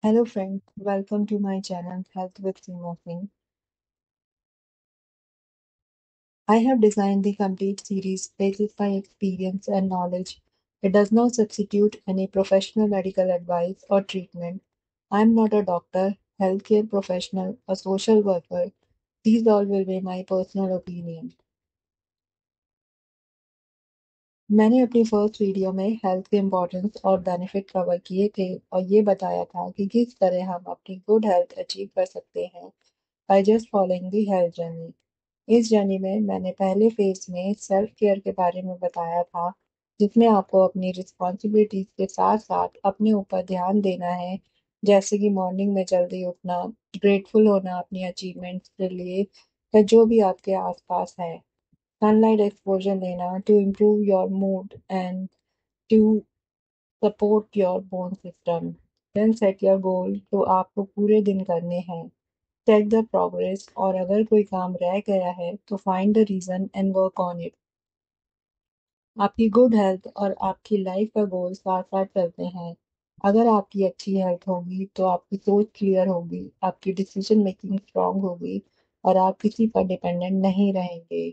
Hello friends, welcome to my channel Health with Seema Singh. I have designed the complete series basis by experience and knowledge. It does not substitute any professional medical advice or treatment. I am not a doctor, healthcare professional, or social worker. These all will be my personal opinion. मैंने अपनी first video में health के importance और benefit cover किए थे और ये बताया था कि किस तरह हम अपनी गुड हेल्थ अचीव कर सकते हैं by just following the health journey. इस जर्नी में मैंने पहले फेज में सेल्फ केयर के बारे में बताया था, जिसमें आपको अपनी रिस्पॉन्सिबिलिटीज के साथ साथ अपने ऊपर ध्यान देना है, जैसे कि मॉर्निंग में जल्दी उठना, ग्रेटफुल होना अपनी अचीवमेंट्स के लिए या जो भी आपके आसपास है, सनलाइट एक्सपोजर लेना to improve your mood and to support your bone system. Then set your goal जो आपको पूरे दिन करने हैं। चेक द प्रोग्रेस और अगर कोई काम रह गया है तो find the reason and work on it. आपकी गुड हेल्थ और आपकी लाइफ का गोल साथ साथ चलते हैं। अगर आपकी अच्छी हेल्थ होगी तो आपकी सोच क्लियर होगी, आपकी डिसीजन मेकिंग स्ट्रांग होगी और आप किसी पर डिपेंडेंट नहीं रहेंगे।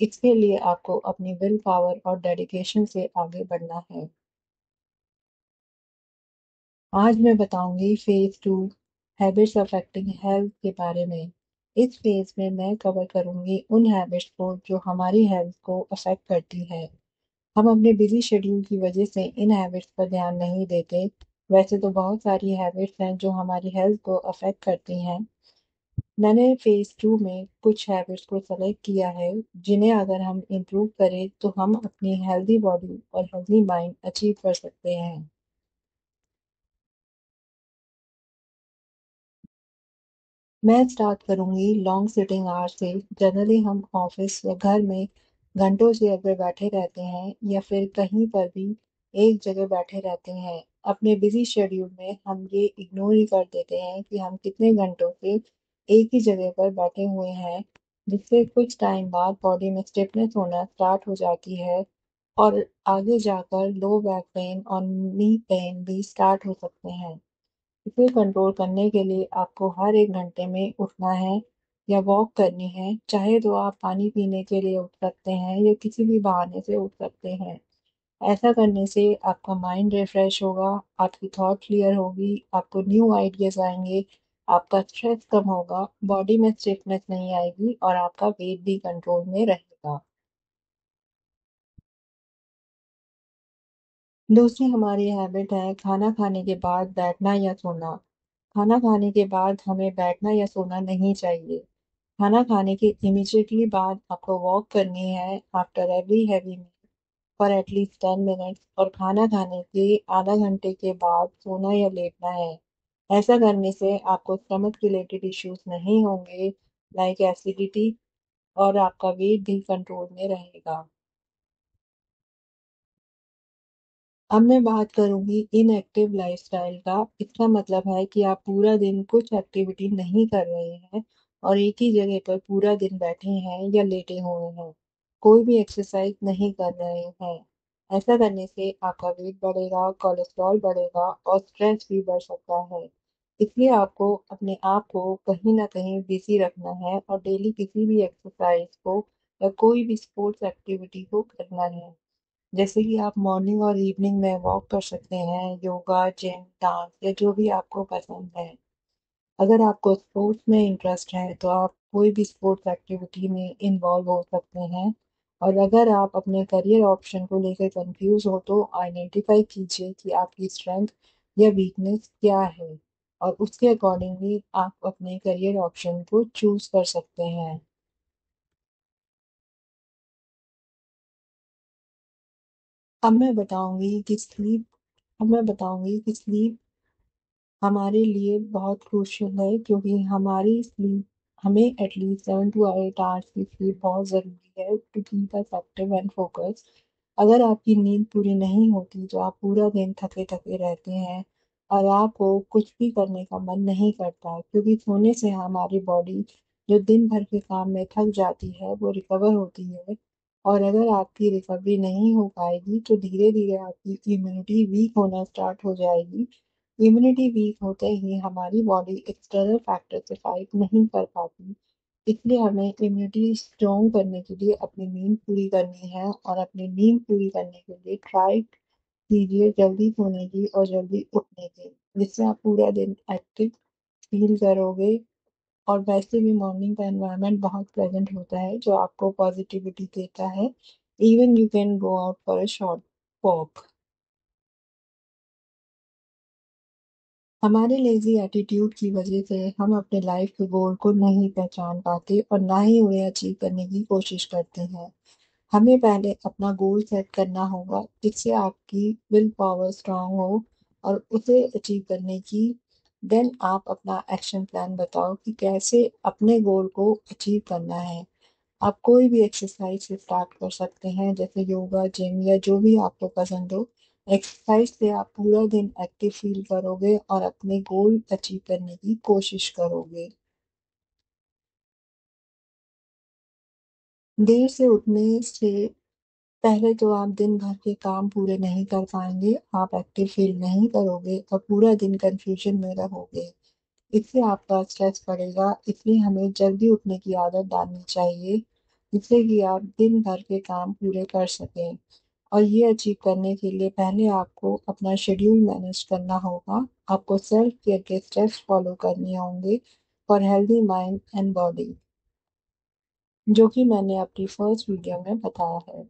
इसके लिए आपको अपनी विल पावर और डेडिकेशन से आगे बढ़ना है। आज मैं बताऊंगी phase two habits affecting health के बारे में। इस फेज में मैं कवर करूंगी उन हैबिट्स को जो हमारी हेल्थ को अफेक्ट करती है। हम अपने बिजी शेड्यूल की वजह से इन हैबिट्स पर ध्यान नहीं देते। वैसे तो बहुत सारी हैबिट्स हैं जो हमारी हेल्थ को अफेक्ट करती हैं। मैंने फेज टू में कुछ हैबिट्स को सेलेक्ट किया है जिन्हें अगर हम इम्प्रूव करें तो हम अपनी हेल्दी बॉडी और हेल्दी माइंड अचीव कर सकते हैं। मैं स्टार्ट करूंगी लॉन्ग सिटिंग आवर से। जनरली हम ऑफिस या घर में घंटों से अगर बैठे रहते हैं या फिर कहीं पर भी एक जगह बैठे रहते हैं, अपने बिजी शेड्यूल में हम ये इग्नोर ही कर देते हैं कि हम कितने घंटों से एक ही जगह पर बैठे हुए हैं, जिससे कुछ टाइम बाद बॉडी में स्टिफनेस होना स्टार्ट हो जाती है और आगे जाकर लो बैक पेन और नी पेन भी स्टार्ट हो सकते हैं। इसे कंट्रोल करने के लिए आपको हर एक घंटे में उठना है या वॉक करनी है। चाहे तो आप पानी पीने के लिए उठ सकते हैं या किसी भी बहाने से उठ सकते हैं। ऐसा करने से आपका माइंड रिफ्रेश होगा, आपकी थॉट क्लियर होगी, आपको न्यू आइडियाज आएंगे, आपका स्ट्रेस कम होगा, बॉडी में स्टिफनेस नहीं आएगी और आपका वेट भी कंट्रोल में रहेगा। दूसरी हमारी हैबिट है खाना खाने के बाद बैठना या सोना। खाना खाने के बाद हमें बैठना या सोना नहीं चाहिए। खाना खाने के इमीडिएटली बाद आपको वॉक करनी है after every heavy meal for at least 10 minutes और खाना खाने के आधा घंटे के बाद सोना या लेटना है। ऐसा करने से आपको स्टमक रिलेटेड इश्यूज नहीं होंगे, लाइक एसिडिटी, और आपका वेट भी कंट्रोल में रहेगा। अब मैं बात करूंगी इनएक्टिव लाइफस्टाइल का। इसका मतलब है कि आप पूरा दिन कुछ एक्टिविटी नहीं कर रहे हैं और एक ही जगह पर पूरा दिन बैठे हैं या लेटे हुए हैं, कोई भी एक्सरसाइज नहीं कर रहे हैं। ऐसा करने से आपका वेट बढ़ेगा, कोलेस्ट्रॉल बढ़ेगा और स्ट्रेस भी बढ़ सकता है। इसलिए आपको अपने आप को कहीं ना कहीं बिजी रखना है और डेली किसी भी एक्सरसाइज को या कोई भी स्पोर्ट्स एक्टिविटी को करना है। जैसे कि आप मॉर्निंग और इवनिंग में वॉक कर सकते हैं, योगा, जिम, डांस या जो भी आपको पसंद है। अगर आपको स्पोर्ट्स में इंटरेस्ट है तो आप कोई भी स्पोर्ट्स एक्टिविटी में इन्वॉल्व हो सकते हैं। और अगर आप अपने करियर ऑप्शन को लेकर कंफ्यूज हो तो आइडेंटिफाई कीजिए कि आपकी स्ट्रेंथ या वीकनेस क्या है और उसके अकॉर्डिंगली आप अपने करियर ऑप्शन को चूज कर सकते हैं। अब मैं बताऊंगी कि स्लीप अब मैं बताऊंगी कि स्लीप हमारे लिए बहुत क्रूशियल है, क्योंकि हमारी स्लीप हमें एटलीस्ट 7 to 8 आवर्स की स्लीप बहुत ज़रूरी है to keep us active and focus. अगर आपकी नींद पूरी नहीं होती तो आप पूरा दिन थके थके रहते हैं और आपको कुछ भी करने का मन नहीं करता, क्योंकि सोने से हमारी बॉडी जो दिन भर के काम में थक जाती है वो रिकवर होती है। और अगर आपकी रिकवरी नहीं हो पाएगी तो धीरे धीरे आपकी इम्यूनिटी वीक होना स्टार्ट हो जाएगी इम्यूनिटी वीक होते ही हमारी बॉडी एक्सटर्नल फैक्टर से फाइट नहीं कर पाती। इसलिए हमें इम्यूनिटी स्ट्रॉन्ग करने के लिए अपनी नींद पूरी करनी है, और अपनी नींद पूरी करने के लिए ट्राई कीजिए जल्दी सोने की और जल्दी उठने की, जिससे आप पूरा दिन एक्टिव फील करोगे। और वैसे भी मॉर्निंग का एनवायरनमेंट बहुत प्लेजेंट होता है जो आपको पॉजिटिविटी देता है। Even you can go out for a short walk. हमारे लेजी एटीट्यूड की वजह से हम अपने लाइफ के गोल को नहीं पहचान पाते और ना ही उन्हें अचीव करने की कोशिश करते हैं। हमें पहले अपना गोल सेट करना होगा जिससे आपकी विल पावर स्ट्रांग हो, और उसे अचीव करने की देन आप अपना एक्शन प्लान बताओ कि कैसे अपने गोल को अचीव करना है। आप कोई भी एक्सरसाइज से स्टार्ट कर सकते हैं, जैसे योगा, जिम या जो भी आपको पसंद हो। एक्सरसाइज से आप पूरा दिन एक्टिव फील करोगे और अपने गोल अचीव करने की कोशिश करोगे। देर से उठने से पहले तो आप दिन भर के काम पूरे नहीं कर पाएंगे, आप एक्टिव फील नहीं करोगे और पूरा दिन कंफ्यूजन में रहोगे। इससे आपका स्ट्रेस बढ़ेगा, इसलिए हमें जल्दी उठने की आदत डालनी चाहिए, जिससे कि आप दिन भर के काम पूरे कर सकें। और ये अचीव करने के लिए पहले आपको अपना शेड्यूल मैनेज करना होगा। आपको सेल्फ केयर के स्टेप्स फॉलो करने होंगे for healthy mind and body, जो कि मैंने अपनी फर्स्ट वीडियो में बताया है।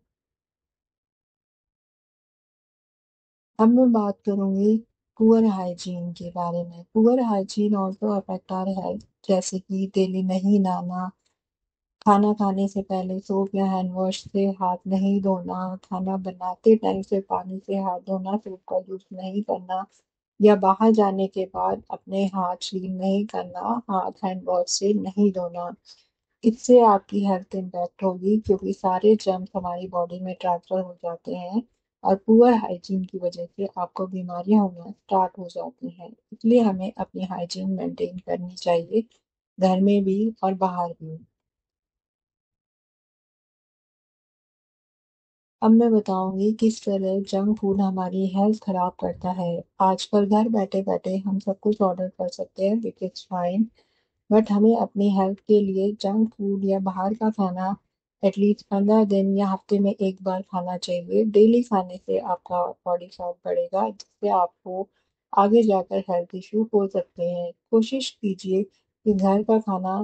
अब मैं बात करूंगी पुअर हाइजीन के बारे में। Poor hygiene also affect our health, जैसे कि डेली नहीं नहाना, खाना खाने से पहले सोप या हैंड वॉश से हाथ नहीं धोना, खाना बनाते टाइम से पानी से हाथ धोना, सोप का यूज नहीं करना, या बाहर जाने के बाद अपने हाथ क्लीन नहीं करना, हाथ हैंड वॉश से नहीं धोना। इससे आपकी हेल्थ इम्पैक्ट होगी, क्योंकि सारे जर्म्स हमारी बॉडी में ट्रांसफर हो जाते हैं, और पुअर हाइजीन की वजह से आपको बीमारियां होना स्टार्ट हो जाती हैं। इसलिए हमें अपनी हाइजीन मेंटेन करनी चाहिए, घर में भी और बाहर भी। अब मैं बताऊंगी किस तरह जंक फूड हमारी हेल्थ खराब करता है। आजकल घर बैठे बैठे हम सब कुछ ऑर्डर कर सकते हैं, विच इज फाइन, बट हमें अपनी हेल्थ के लिए जंक फूड या बाहर का खाना एटलीस्ट 15 दिन या हफ्ते में एक बार खाना चाहिए। डेली खाने से आपका बॉडी फैट बढ़ेगा, जिससे आपको आगे जाकर हेल्थ इशू हो सकते हैं। कोशिश कीजिए कि घर का खाना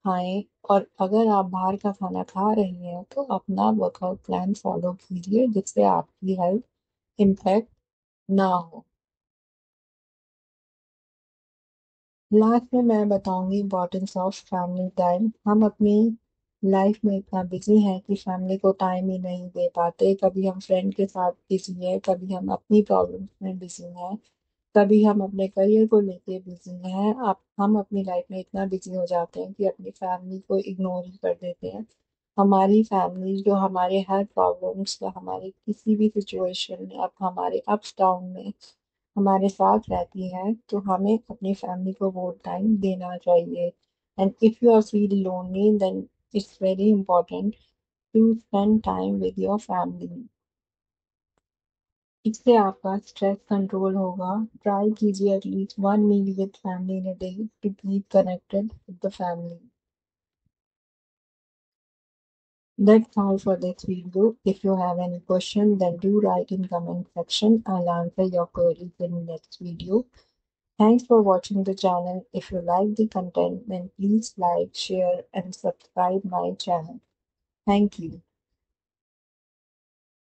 खाएं, और अगर आप बाहर का खाना खा रही हैं तो अपना वर्कआउट प्लान फॉलो कीजिए, जिससे आपकी हेल्थ इम्पैक्ट ना हो। लास्ट में मैं बताऊंगी इम्पोर्टेंस ऑफ फैमिली टाइम। हम अपनी लाइफ में इतना बिजी हैं कि फैमिली को टाइम ही नहीं दे पाते। कभी हम फ्रेंड के साथ बिजी हैं, कभी हम अपनी प्रॉब्लम्स में बिजी हैं, तभी हम अपने करियर को लेके बिजी हैं। आप हम अपनी लाइफ में इतना बिजी हो जाते हैं कि अपनी फैमिली को इग्नोर ही कर देते हैं। हमारी फैमिली जो हमारे हर प्रॉब्लम्स या हमारे किसी भी सिचुएशन में, अब हमारे अप्स डाउन में हमारे साथ रहती है, तो हमें अपनी फैमिली को वो टाइम देना चाहिए। And if you are feel lonely, then it's very important to spend time with your family. इससे आपका स्ट्रेस कंट्रोल होगा। ट्राई कीजिए at least one meal with family in a day to keep connected with the family. That's all for this video. If you have any question, then do write in comment section. I'll answer your queries in next video. Thanks for watching the channel. If you like the content, then please like, share and subscribe my channel. Thank you.